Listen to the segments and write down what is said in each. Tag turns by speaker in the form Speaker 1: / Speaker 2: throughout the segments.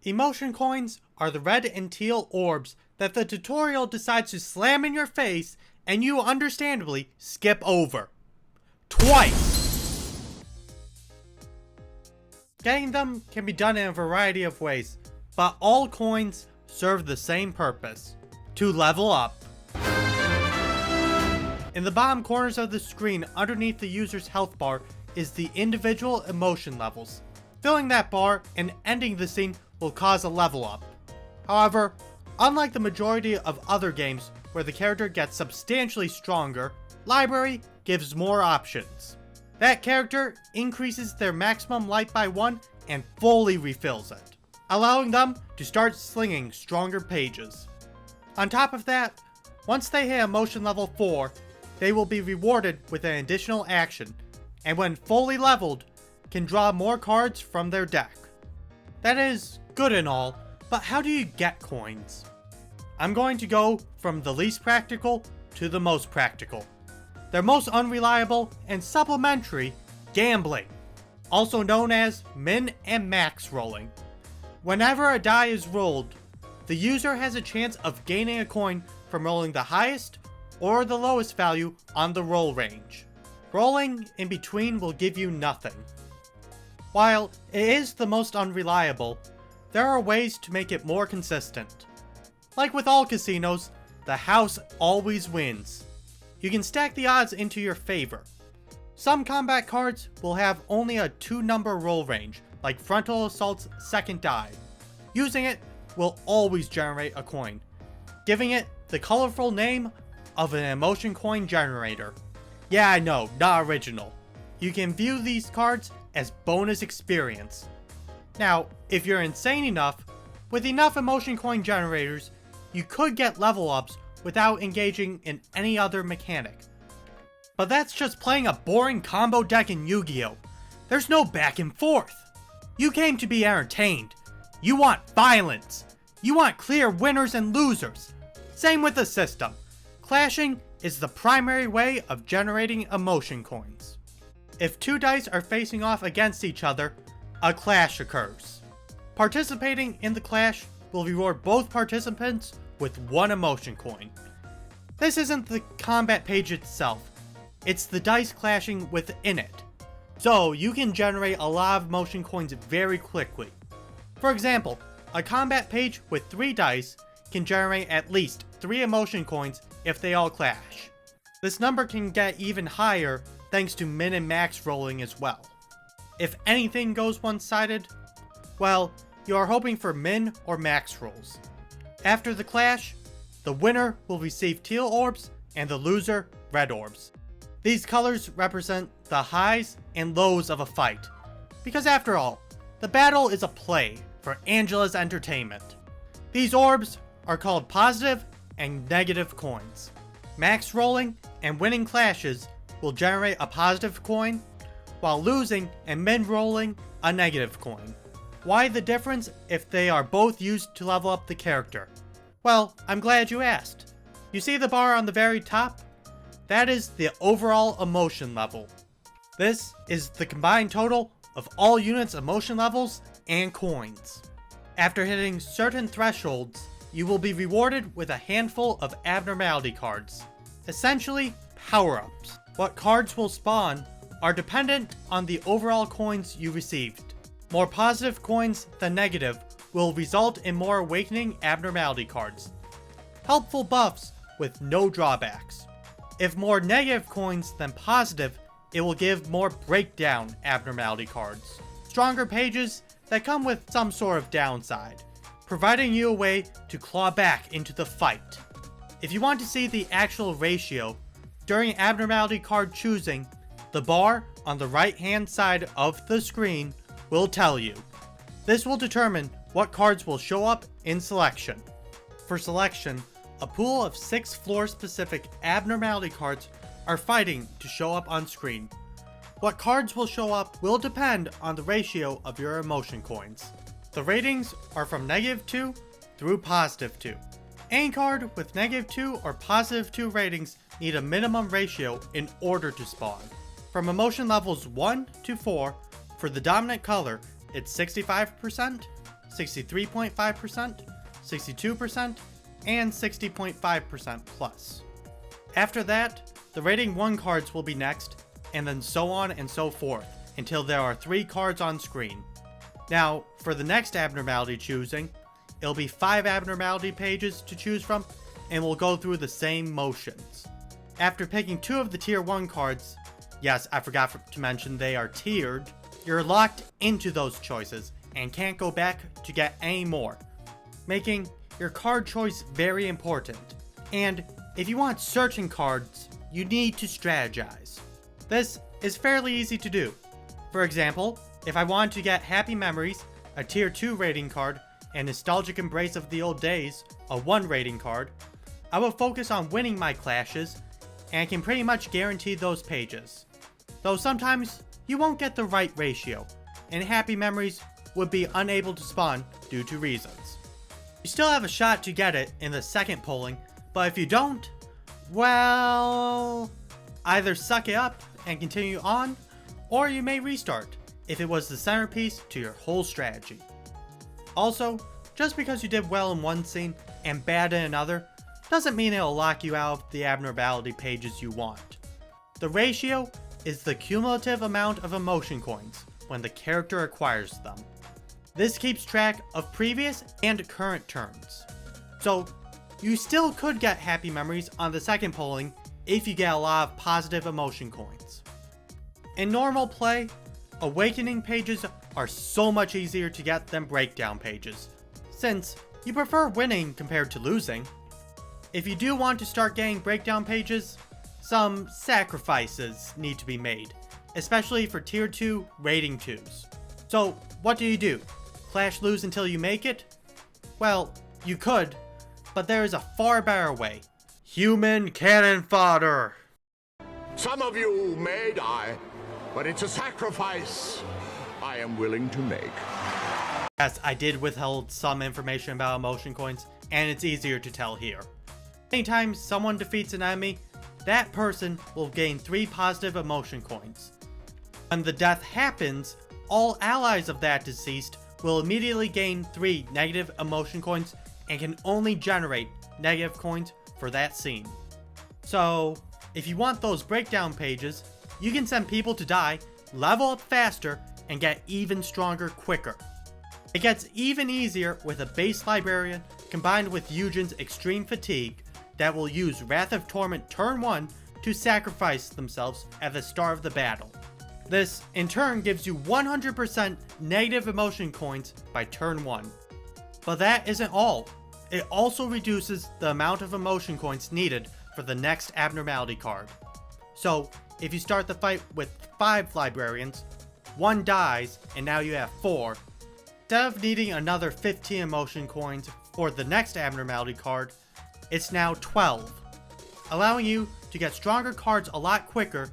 Speaker 1: Emotion coins are the red and teal orbs that the tutorial decides to slam in your face and you understandably skip over. Twice! Getting them can be done in a variety of ways, but all coins serve the same purpose: to level up. In the bottom corners of the screen underneath the user's health bar is the individual emotion levels. Filling that bar and ending the scene will cause a level up. However, unlike the majority of other games where the character gets substantially stronger, Library gives more options. That character increases their maximum life by 1 and fully refills it, allowing them to start slinging stronger pages. On top of that, once they hit emotion level 4, they will be rewarded with an additional action, and when fully leveled, can draw more cards from their deck. That is good and all, but how do you get coins? I'm going to go from the least practical to the most practical. Their most unreliable and supplementary: gambling, also known as min and max rolling. Whenever a die is rolled, the user has a chance of gaining a coin from rolling the highest or the lowest value on the roll range. Rolling in between will give you nothing. While it is the most unreliable, there are ways to make it more consistent. Like with all casinos, the house always wins. You can stack the odds into your favor. Some combat cards will have only a 2-number roll range, like Frontal Assault's second die. Using it will always generate a coin, giving it the colorful name of an emotion coin generator. Yeah, I know, not original. You can view these cards as bonus experience. Now, if you're insane enough, with enough emotion coin generators, you could get level ups without engaging in any other mechanic. But that's just playing a boring combo deck in Yu-Gi-Oh! There's no back and forth. You came to be entertained. You want violence. You want clear winners and losers. Same with the system. Clashing is the primary way of generating emotion coins. If 2 dice are facing off against each other, a clash occurs. Participating in the clash will reward both participants with 1 emotion coin. This isn't the combat page itself, it's the dice clashing within it. So you can generate a lot of emotion coins very quickly. For example, a combat page with 3 dice can generate at least 3 emotion coins if they all clash. This number can get even higher thanks to min and max rolling as well. If anything goes one-sided, well, you are hoping for min or max rolls. After the clash, the winner will receive teal orbs and the loser red orbs. These colors represent the highs and lows of a fight, because after all, the battle is a play for Angela's entertainment. These orbs are called positive and negative coins. Max rolling and winning clashes will generate a positive coin, while losing and min rolling a negative coin. Why the difference if they are both used to level up the character? Well, I'm glad you asked. You see the bar on the very top? That is the overall emotion level. This is the combined total of all units' emotion levels and coins. After hitting certain thresholds, you will be rewarded with a handful of abnormality cards. Essentially, power-ups. What cards will spawn are dependent on the overall coins you received. More positive coins than negative will result in more awakening abnormality cards. Helpful buffs with no drawbacks. If more negative coins than positive, it will give more breakdown abnormality cards. Stronger pages that come with some sort of downside, providing you a way to claw back into the fight. If you want to see the actual ratio, during abnormality card choosing, the bar on the right hand side of the screen will tell you. This will determine what cards will show up in selection. For selection, a pool of 6 floor-specific abnormality cards are fighting to show up on screen. What cards will show up will depend on the ratio of your emotion coins. The ratings are from -2 through +2. Any card with -2 or +2 ratings need a minimum ratio in order to spawn. From emotion levels 1 to 4, for the dominant color, it's 65%, 63.5%, 62%, and 60.5% plus. After that, the rating 1 cards will be next, and then so on and so forth, until there are 3 cards on screen. Now, for the next abnormality choosing, it'll be 5 abnormality pages to choose from, and we'll go through the same motions. After picking 2 of the tier 1 cards, yes, I forgot to mention they are tiered, you're locked into those choices and can't go back to get any more, making your card choice very important. And if you want searching cards, you need to strategize. This is fairly easy to do. For example, if I want to get Happy Memories, a tier 2 rating card, and Nostalgic Embrace of the Old Days, a 1 rating card, I will focus on winning my clashes, and I can pretty much guarantee those pages. Though sometimes you won't get the right ratio, and Happy Memories would be unable to spawn due to reasons. You still have a shot to get it in the second polling, but if you don't, well, either suck it up and continue on, or you may restart if it was the centerpiece to your whole strategy. Also, just because you did well in one scene and bad in another, doesn't mean it'll lock you out of the abnormality pages you want. The ratio is the cumulative amount of emotion coins when the character acquires them. This keeps track of previous and current turns. So, you still could get Happy Memories on the second polling if you get a lot of positive emotion coins. In normal play, Awakening pages are so much easier to get than Breakdown pages, since you prefer winning compared to losing. If you do want to start getting Breakdown pages, some sacrifices need to be made, especially for tier 2 rating 2s. So what do? Clash lose until you make it? Well, you could, but there is a far better way. Human cannon fodder!
Speaker 2: Some of you may die, but it's a sacrifice I am willing to make.
Speaker 1: Yes, I did withhold some information about emotion coins, and it's easier to tell here. Anytime someone defeats an enemy, that person will gain 3 positive emotion coins. When the death happens, all allies of that deceased will immediately gain 3 negative emotion coins and can only generate negative coins for that scene. So, if you want those breakdown pages, you can send people to die, level up faster, and get even stronger quicker. It gets even easier with a base librarian combined with Eugen's extreme fatigue that will use Wrath of Torment turn 1 to sacrifice themselves at the start of the battle. This, in turn, gives you 100% negative emotion coins by turn 1. But that isn't all. It also reduces the amount of emotion coins needed for the next abnormality card. So, if you start the fight with 5 librarians, 1 dies, and now you have 4, instead of needing another 15 emotion coins for the next abnormality card, it's now 12, allowing you to get stronger cards a lot quicker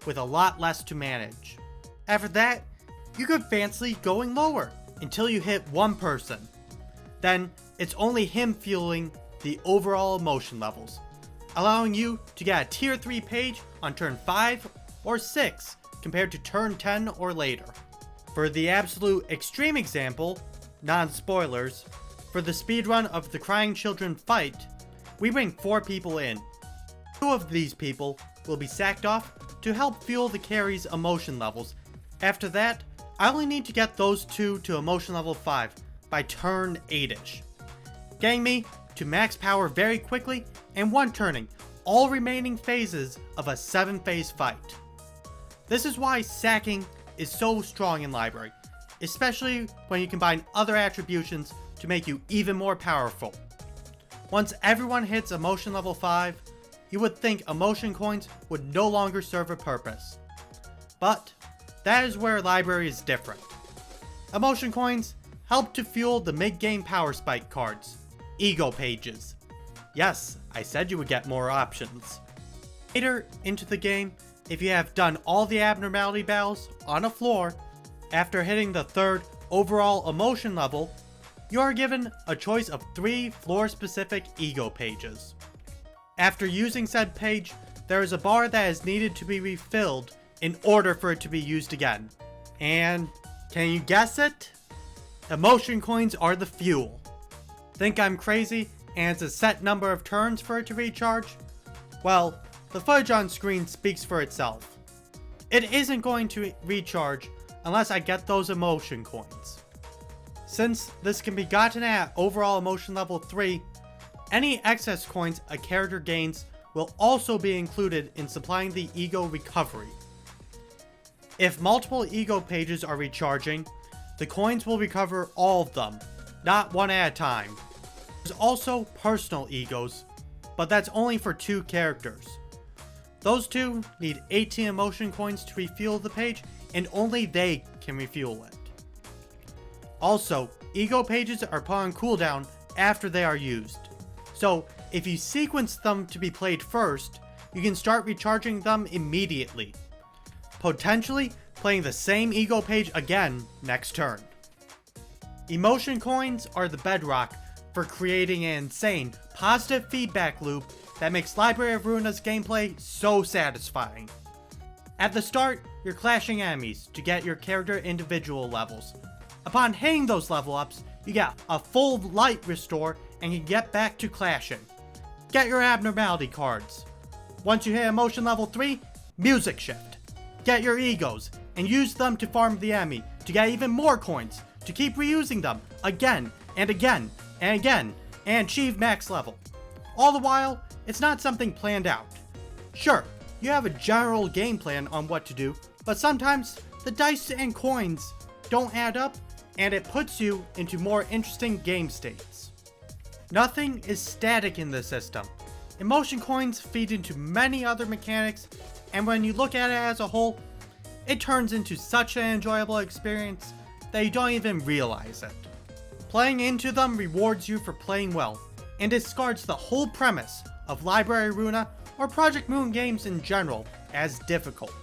Speaker 1: with a lot less to manage. After that, you could fancy going lower until you hit 1 person. Then, it's only him fueling the overall emotion levels, allowing you to get a tier 3 page on turn 5 or 6 compared to turn 10 or later. For the absolute extreme example, non-spoilers, for the speedrun of the Crying Children fight, we bring 4 people in. 2 of these people will be sacked off to help fuel the carry's emotion levels. After that, I only need to get those 2 to emotion level 5 by turn 8ish, getting me to max power very quickly and 1 turning all remaining phases of a 7-phase fight. This is why sacking is so strong in Library, especially when you combine other attributions to make you even more powerful. Once everyone hits emotion level 5, you would think emotion coins would no longer serve a purpose. But that is where Library is different. Emotion coins help to fuel the mid-game power spike cards, E.G.O pages. Yes, I said you would get more options. Later into the game, if you have done all the abnormality battles on a floor, after hitting the 3rd overall emotion level, you are given a choice of 3 floor-specific E.G.O pages. After using said page, there is a bar that is needed to be refilled in order for it to be used again. And can you guess it? Emotion coins are the fuel. Think I'm crazy and it's a set number of turns for it to recharge? Well, the footage on screen speaks for itself. It isn't going to recharge unless I get those emotion coins. Since this can be gotten at overall emotion level 3, any excess coins a character gains will also be included in supplying the E.G.O recovery. If multiple E.G.O pages are recharging, the coins will recover all of them, not one at a time. There's also personal E.G.Os, but that's only for 2 characters. Those 2 need 18 emotion coins to refuel the page, and only they can refuel it. Also, E.G.O pages are put on cooldown after they are used. So, if you sequence them to be played first, you can start recharging them immediately, potentially playing the same E.G.O page again next turn. Emotion coins are the bedrock for creating an insane, positive feedback loop that makes Library of Ruina's gameplay so satisfying. At the start, you're clashing enemies to get your character individual levels. Upon hitting those level ups, you get a full light restore and can get back to clashing. Get your Abnormality cards. Once you hit emotion level 3, music shift. Get your E.G.Os and use them to farm the enemy to get even more coins, to keep reusing them again and again and again and achieve max level. All the while, it's not something planned out. Sure, you have a general game plan on what to do, but sometimes the dice and coins don't add up and it puts you into more interesting game states. Nothing is static in this system. Emotion coins feed into many other mechanics, and when you look at it as a whole, it turns into such an enjoyable experience that you don't even realize it. Playing into them rewards you for playing well, and discards the whole premise of Library Ruina or Project Moon games in general as difficult.